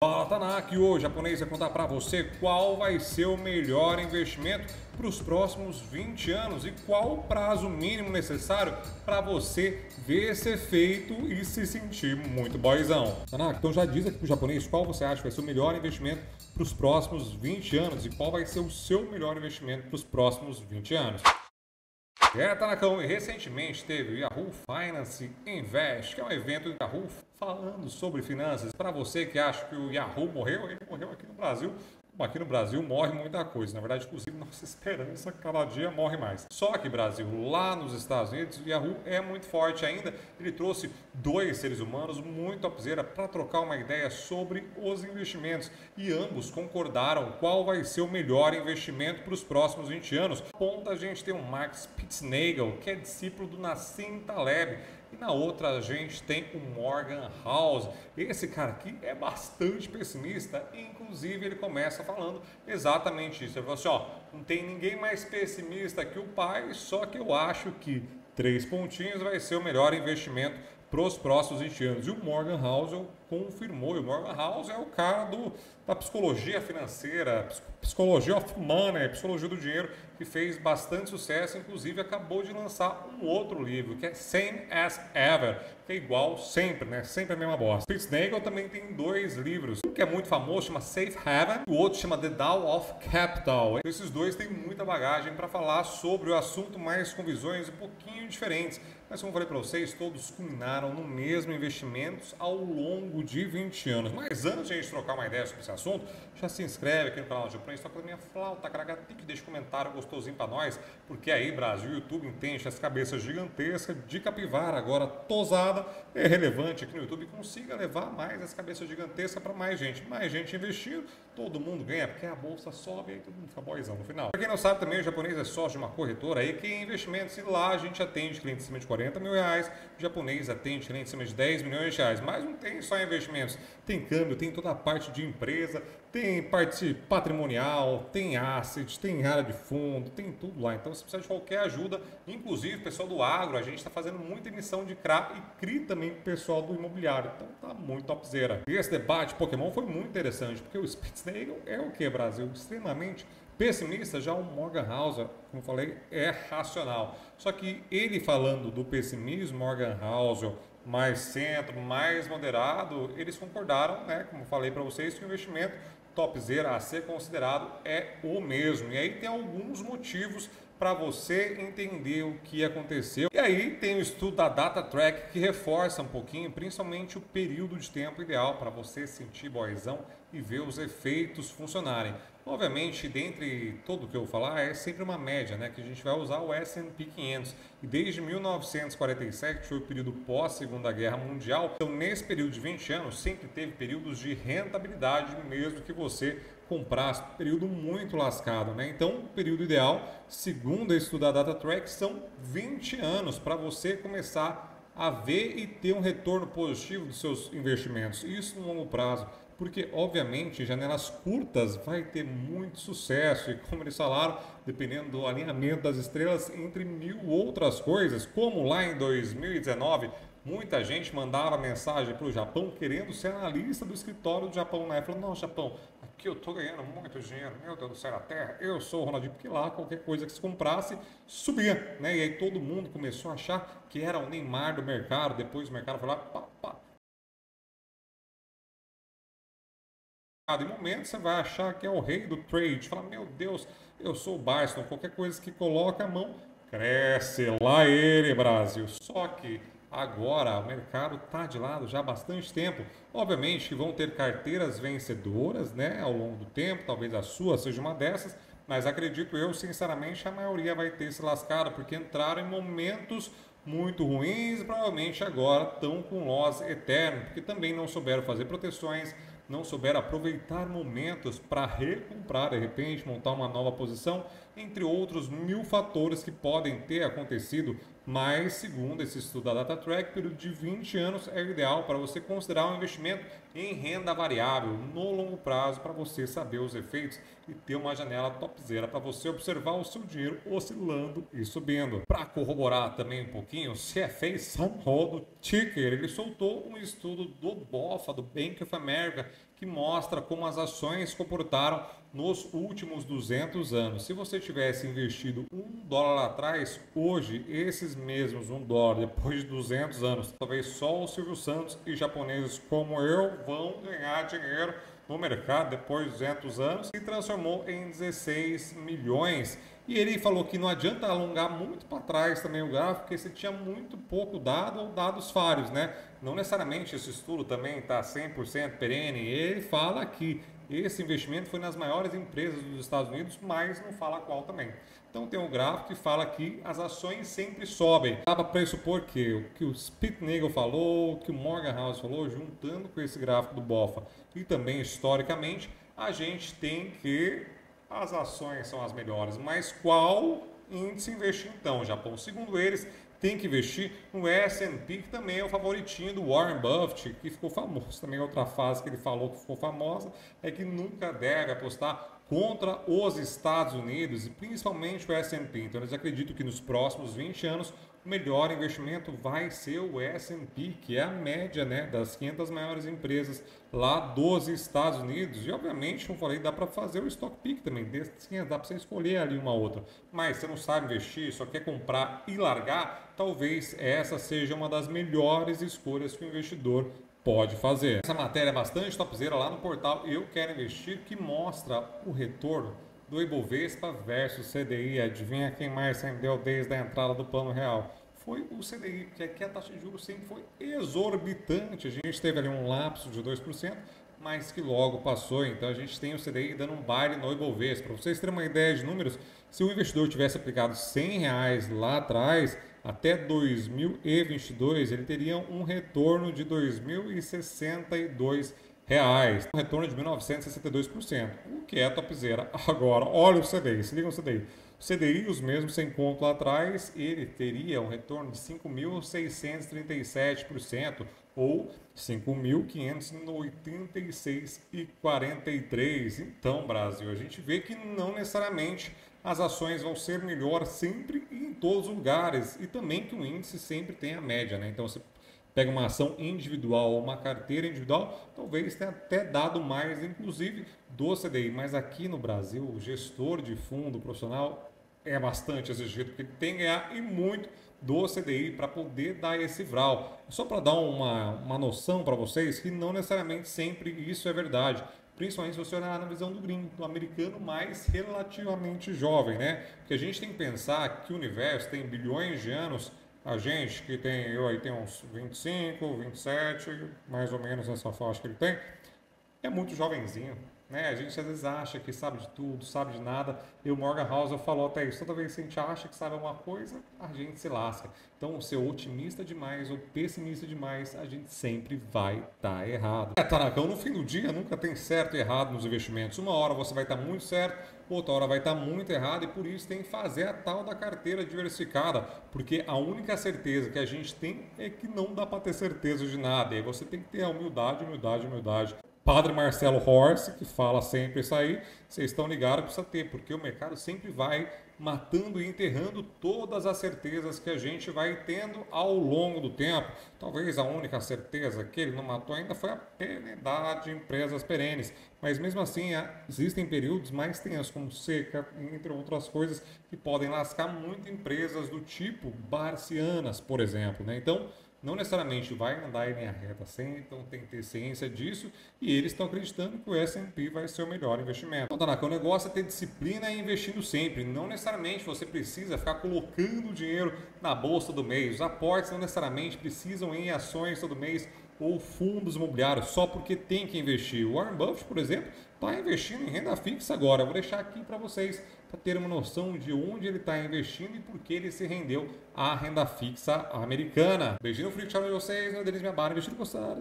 Fala, Tanaka, e hoje o japonês vai contar para você qual vai ser o melhor investimento para os próximos 20 anos e qual o prazo mínimo necessário para você ver esse efeito e se sentir muito boyzão. Tanaka, então já diz aqui para o japonês qual você acha que vai ser o melhor investimento para os próximos 20 anos e qual vai ser o seu melhor investimento para os próximos 20 anos. Tanakão, e recentemente teve o Yahoo Finance Invest, que é um evento do Yahoo falando sobre finanças. Para você que acha que o Yahoo morreu, ele morreu aqui no Brasil. Aqui no Brasil morre muita coisa, na verdade, inclusive nossa esperança cada dia morre mais. Só que Brasil, lá nos Estados Unidos, o Yahoo é muito forte ainda. Ele trouxe dois seres humanos muito topzera para trocar uma ideia sobre os investimentos e ambos concordaram qual vai ser o melhor investimento para os próximos 20 anos. Ponta a gente tem o Max Pittsnagel, que é discípulo do Nassim Taleb. E na outra a gente tem o Morgan House. Esse cara aqui é bastante pessimista, inclusive ele começa falando exatamente isso. Ele falou assim, ó, não tem ninguém mais pessimista que o pai, só que eu acho que 3 pontinhos vai ser o melhor investimento para os próximos 20 anos. E o Morgan House confirmou, e o Morgan House é o cara da psicologia financeira, psicologia of money, psicologia do dinheiro, que fez bastante sucesso, inclusive acabou de lançar um outro livro, que é Same as Ever, que é igual sempre, né? Sempre a mesma bosta. Pittsnagel também tem 2 livros, um que é muito famoso, chama Safe Haven, o outro chama The Tao of Capital. Esses dois têm muita bagagem para falar sobre o assunto, mas com visões um pouquinho diferentes. Mas como eu falei para vocês, todos culminaram no mesmo investimentos ao longo de 20 anos. Mas antes de a gente trocar uma ideia sobre esse assunto, já se inscreve aqui no canal do japonês, toca na minha flauta, cragatica, deixa um comentário gostosinho para nós, porque aí Brasil, YouTube entende essa cabeça gigantesca de capivara agora tosada é relevante aqui no YouTube e consiga levar mais essa cabeça gigantesca para mais gente investindo, todo mundo ganha, porque a bolsa sobe e aí todo mundo fica boizão no final. Para quem não sabe também, o japonês é sócio de uma corretora aí que em investimentos e lá a gente atende clientes acima de 40 mil reais, o japonês atende clientes acima de 10 milhões de reais, mas não tem só investimentos, tem câmbio, tem toda a parte de empresa, tem parte patrimonial, tem asset, tem área de fundo, tem tudo lá. Então, se precisar de qualquer ajuda, inclusive o pessoal do agro, a gente está fazendo muita emissão de CRA e CRI também com o pessoal do imobiliário. Então, tá muito topzera. E esse debate Pokémon foi muito interessante, porque o Spitznagel é o que, Brasil? Extremamente pessimista, já o Morgan House, como eu falei, é racional. Só que ele falando do pessimismo, Morgan House mais centro, mais moderado, eles concordaram, né, como eu falei para vocês, que o investimento topzera a ser considerado é o mesmo. E aí tem alguns motivos para você entender o que aconteceu. E aí tem o estudo da DataTrack que reforça um pouquinho, principalmente o período de tempo ideal para você sentir boyzão e ver os efeitos funcionarem. Obviamente, dentre tudo que eu vou falar, é sempre uma média, né? Que a gente vai usar o S&P 500. E desde 1947, foi o período pós-Segunda Guerra Mundial. Então, nesse período de 20 anos, sempre teve períodos de rentabilidade, mesmo que você comprasse. Período muito lascado, né? Então, o período ideal, segundo esse estudo da DataTrack, são 20 anos para você começar a ver e ter um retorno positivo dos seus investimentos. Isso no longo prazo. Porque, obviamente, janelas curtas vai ter muito sucesso e, como eles falaram, dependendo do alinhamento das estrelas, entre 1000 outras coisas, como lá em 2019, muita gente mandava mensagem para o Japão querendo ser analista do escritório do Japão, né? Falando, não, Japão, aqui eu estou ganhando muito dinheiro, meu Deus do céu da terra, eu sou o Ronaldinho, porque lá qualquer coisa que se comprasse subia, né? E aí todo mundo começou a achar que era o Neymar do mercado, depois o mercado foi lá, pá, pá. Em momento você vai achar que é o rei do trade, fala, meu Deus, eu sou o Bison, qualquer coisa que coloca a mão, cresce lá ele, Brasil. Só que agora o mercado está de lado já há bastante tempo. Obviamente que vão ter carteiras vencedoras, né, ao longo do tempo, talvez a sua seja uma dessas, mas acredito eu, sinceramente, a maioria vai ter se lascado, porque entraram em momentos muito ruins e provavelmente agora estão com loss eterno, porque também não souberam fazer proteções, não souberam aproveitar momentos para recomprar, de repente, montar uma nova posição, entre outros 1000 fatores que podem ter acontecido, mas segundo esse estudo da DataTrack, período de 20 anos é o ideal para você considerar um investimento em renda variável no longo prazo, para você saber os efeitos e ter uma janela topzera para você observar o seu dinheiro oscilando e subindo. Para corroborar também um pouquinho, o CFA Sam Ho do Ticker, ele soltou um estudo do BOFA, do Bank of America, que mostra como as ações se comportaram nos últimos 200 anos. Se você tivesse investido $1 lá atrás, hoje esses mesmos $1, depois de 200 anos, talvez só o Silvio Santos e japoneses como eu vão ganhar dinheiro no mercado depois de 200 anos, se transformou em 16 milhões. E ele falou que não adianta alongar muito para trás também o gráfico, porque você tinha muito pouco dado ou dados falhos, né? Não necessariamente esse estudo também está 100% perene. Ele fala que esse investimento foi nas maiores empresas dos Estados Unidos, mas não fala qual também. Então tem um gráfico que fala que as ações sempre sobem. Dá para pressupor que o que o Spitnagel falou, o que o Morgan House falou, juntando com esse gráfico do BOFA e também historicamente, a gente tem que as ações são as melhores. Mas qual índice investir então, Japão? Segundo eles, tem que investir no S&P, que também é o favoritinho do Warren Buffett, que ficou famoso. Também outra frase que ele falou que ficou famosa é que nunca deve apostar contra os Estados Unidos e principalmente o S&P. Então eles acreditam que nos próximos 20 anos o melhor investimento vai ser o S&P, que é a média, né, das 500 maiores empresas lá dos Estados Unidos. E obviamente, como falei, dá para fazer o stock pick também, dá para você escolher ali uma outra. Mas você não sabe investir, só quer comprar e largar, talvez essa seja uma das melhores escolhas que o investidor pode fazer. Essa matéria é bastante topzera lá no portal Eu Quero Investir, que mostra o retorno do Ibovespa versus CDI. Adivinha quem mais rendeu desde a entrada do Plano Real? Foi o CDI, que aqui a taxa de juros sempre foi exorbitante. A gente teve ali um lapso de 2%, mas que logo passou. Então a gente tem o CDI dando um baile no Ibovespa. Para vocês terem uma ideia de números, se o investidor tivesse aplicado R$100 lá atrás, até 2022, ele teria um retorno de R$2.062. Um retorno de 1.962%, o que é topzera. Agora, olha o CDI, se liga no CDI. O CDI, os mesmos sem conto lá atrás, ele teria um retorno de 5.637%, ou 5.586,43. Então, Brasil, a gente vê que não necessariamente as ações vão ser melhor sempre e em todos os lugares, e também que o índice sempre tem a média, né? Então, você pega uma ação individual ou uma carteira individual, talvez tenha até dado mais, inclusive, do CDI. Mas aqui no Brasil, o gestor de fundo profissional é bastante exigido, porque ele tem que ganhar e muito do CDI para poder dar esse vral. Só para dar uma noção para vocês que não necessariamente sempre isso é verdade. Principalmente se você olhar na visão do gringo, do americano mais relativamente jovem, né? Porque a gente tem que pensar que o universo tem bilhões de anos. A gente que tem, eu aí tenho uns 25, 27, mais ou menos nessa faixa que ele tem, é muito jovenzinho, né? A gente às vezes acha que sabe de tudo, sabe de nada. E o Morgan Housel falou até isso: toda vez que a gente acha que sabe alguma coisa, a gente se lasca. Então, ser otimista demais ou pessimista demais, a gente sempre vai estar errado. Tanakão, no fim do dia nunca tem certo e errado nos investimentos. Uma hora você vai estar muito certo, outra hora vai estar muito errado, e por isso tem que fazer a tal da carteira diversificada, porque a única certeza que a gente tem é que não dá para ter certeza de nada. E aí você tem que ter a humildade, humildade, humildade. Padre Marcelo Horst, que fala sempre isso aí, vocês estão ligados, precisa ter, porque o mercado sempre vai matando e enterrando todas as certezas que a gente vai tendo ao longo do tempo. Talvez a única certeza que ele não matou ainda foi a perenidade de empresas perenes, mas mesmo assim existem períodos mais tensos, como seca, entre outras coisas, que podem lascar muito empresas do tipo Barcianas, por exemplo, né? Então, não necessariamente vai andar em linha reta sempre, então tem que ter ciência disso, e eles estão acreditando que o S&P vai ser o melhor investimento. Então, Tanaka, o negócio é ter disciplina e investindo sempre. Não necessariamente você precisa ficar colocando dinheiro na bolsa do mês. Os aportes não necessariamente precisam ir em ações todo mês ou fundos imobiliários, só porque tem que investir. O Warren Buffett, por exemplo, está investindo em renda fixa agora. Eu vou deixar aqui para vocês, para ter uma noção de onde ele está investindo e por que ele se rendeu à renda fixa americana. Beijinho, frio, tchau de vocês, meu Denis, minha barra, investindo, gostaram.